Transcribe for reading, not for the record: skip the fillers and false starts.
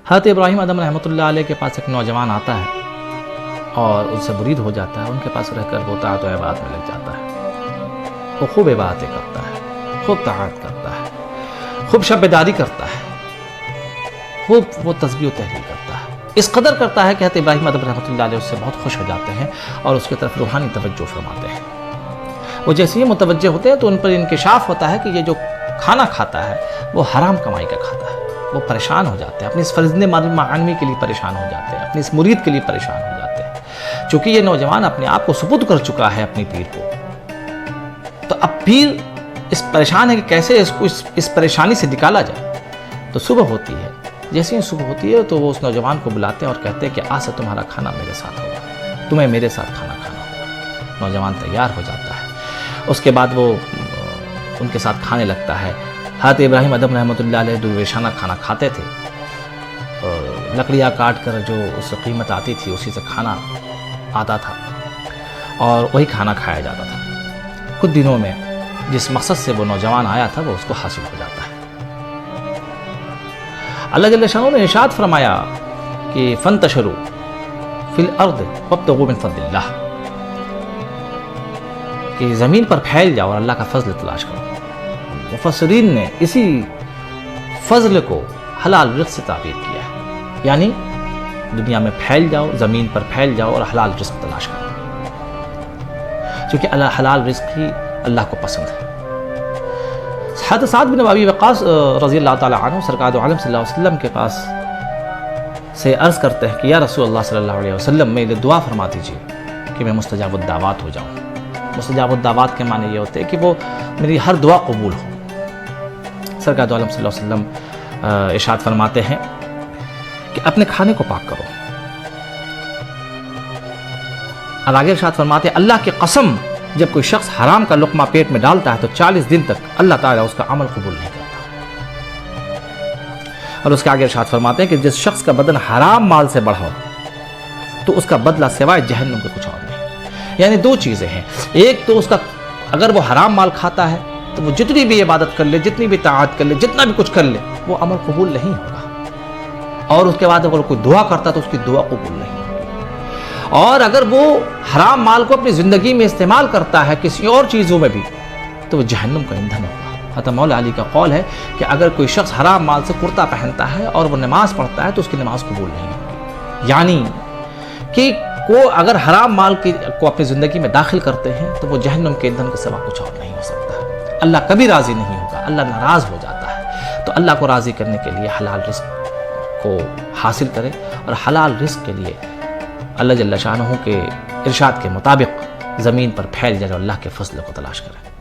حضرت ابراہیم ادم رحمۃ اللہ علیہ کے پاس ایک نوجوان آتا ہے اور ان سے مرید ہو جاتا ہے. ان کے پاس رہ کر وہ طاعت و عبادت میں لگ جاتا ہے. وہ خوب عبادتیں کرتا ہے, خوب طاعت کرتا ہے, خوب شب بیداری کرتا ہے, خوب وہ تسبیح و تحلیل کرتا ہے. اس قدر کرتا ہے کہ حضرت ابراہیم ادم رحمۃ اللہ علیہ اس سے بہت خوش ہو جاتے ہیں اور اس کی طرف روحانی توجہ فرماتے ہیں. وہ جیسے ہی متوجہ ہوتے ہیں تو ان پر انکشاف ہوتا ہے کہ یہ جو کھانا کھاتا ہے وہ حرام کمائی کا کھاتا ہے. وہ پریشان ہو جاتے ہیں, اپنی اس فرزند معانوی کے لیے پریشان ہو جاتے ہیں, اپنی اس مرید کے لیے پریشان ہو جاتے ہیں. چونکہ یہ نوجوان اپنے آپ کو سپرد کر چکا ہے اپنی پیر کو, تو اب پیر اس پریشان ہے کہ کیسے اس کو اس پریشانی سے نکالا جائے. تو صبح ہوتی ہے, جیسے ہی صبح ہوتی ہے تو وہ اس نوجوان کو بلاتے ہیں اور کہتے ہیں کہ آج سے تمہارا کھانا میرے ساتھ ہوگا, تمہیں میرے ساتھ کھانا کھانا ہوگا. نوجوان تیار ہو جاتا ہے. اس کے بعد وہ ان کے ساتھ کھانے لگتا ہے. حضرت ابراہیم ادم رحمۃ اللہ علیہ درویشانہ کھانا کھاتے تھے, لکڑیاں کاٹ کر جو اس سے قیمت آتی تھی اسی سے کھانا آتا تھا اور وہی کھانا کھایا جاتا تھا. کچھ دنوں میں جس مقصد سے وہ نوجوان آیا تھا وہ اس کو حاصل ہو جاتا ہے. اللہ جل شانہ نے ارشاد فرمایا کہ فانتشروا فی الارض وابتغوا من فضل اللہ, کہ زمین پر پھیل جاؤ اور اللہ کا فضل تلاش کرو. مفسرین نے اسی فضل کو حلال رزق سے تعبیر کیا ہے, یعنی دنیا میں پھیل جاؤ, زمین پر پھیل جاؤ اور حلال رزق تلاش کرو, کیونکہ حلال رزق ہی اللہ کو پسند ہے. حضرت سعد بن ابی وقاص رضی اللہ تعالی عنہ سرکار دو عالم صلی اللہ علیہ وسلم کے پاس سے عرض کرتے ہیں کہ یا رسول اللہ صلی اللہ علیہ وسلم میرے دعا فرما دیجیے کہ میں مستجاب الدعوات ہو جاؤں. مستجاب الدعوات کے معنی یہ ہوتے ہیں کہ وہ میری ہر دعا قبول ہو. سرکار دو عالم صلی اللہ علیہ وسلم ارشاد فرماتے ہیں کہ اپنے کھانے کو پاک کرو, اور آگے ارشاد فرماتے ہیں اللہ کی قسم جب کوئی شخص حرام کا لقمہ پیٹ میں ڈالتا ہے تو 40 دن تک اللہ تعالیٰ اس کا عمل قبول نہیں کرتا. اور اس کے آگے ارشاد فرماتے ہیں کہ جس شخص کا بدن حرام مال سے بڑھا ہو تو اس کا بدلہ سوائے جہنم کے کچھ اور نہیں. یعنی دو چیزیں ہیں, ایک تو اس کا اگر وہ حرام مال کھاتا ہے تو وہ جتنی بھی عبادت کر لے, جتنی بھی طاعت کر لے, جتنا بھی کچھ کر لے, وہ عمل قبول نہیں ہوگا. اور اس کے بعد اگر کوئی دعا کرتا تو اس کی دعا قبول نہیں ہوگی. اور اگر وہ حرام مال کو اپنی زندگی میں استعمال کرتا ہے کسی اور چیزوں میں بھی تو وہ جہنم کا ایندھن ہوگا. حضرت مولا علی کا قول ہے کہ اگر کوئی شخص حرام مال سے کرتا پہنتا ہے اور وہ نماز پڑھتا ہے تو اس کی نماز قبول نہیں ہوگی. یعنی کہ وہ اگر حرام مال کو اپنی زندگی میں داخل کرتے ہیں تو وہ جہنم کے ایندھن کے سوا کچھ اور نہیں ہو سکتا. اللہ کبھی راضی نہیں ہوگا, اللہ ناراض ہو جاتا ہے. تو اللہ کو راضی کرنے کے لیے حلال رزق کو حاصل کرے, اور حلال رزق کے لیے اللہ جل شانہ کے ارشاد کے مطابق زمین پر پھیل جائے اور اللہ کے فضل کو تلاش کرے.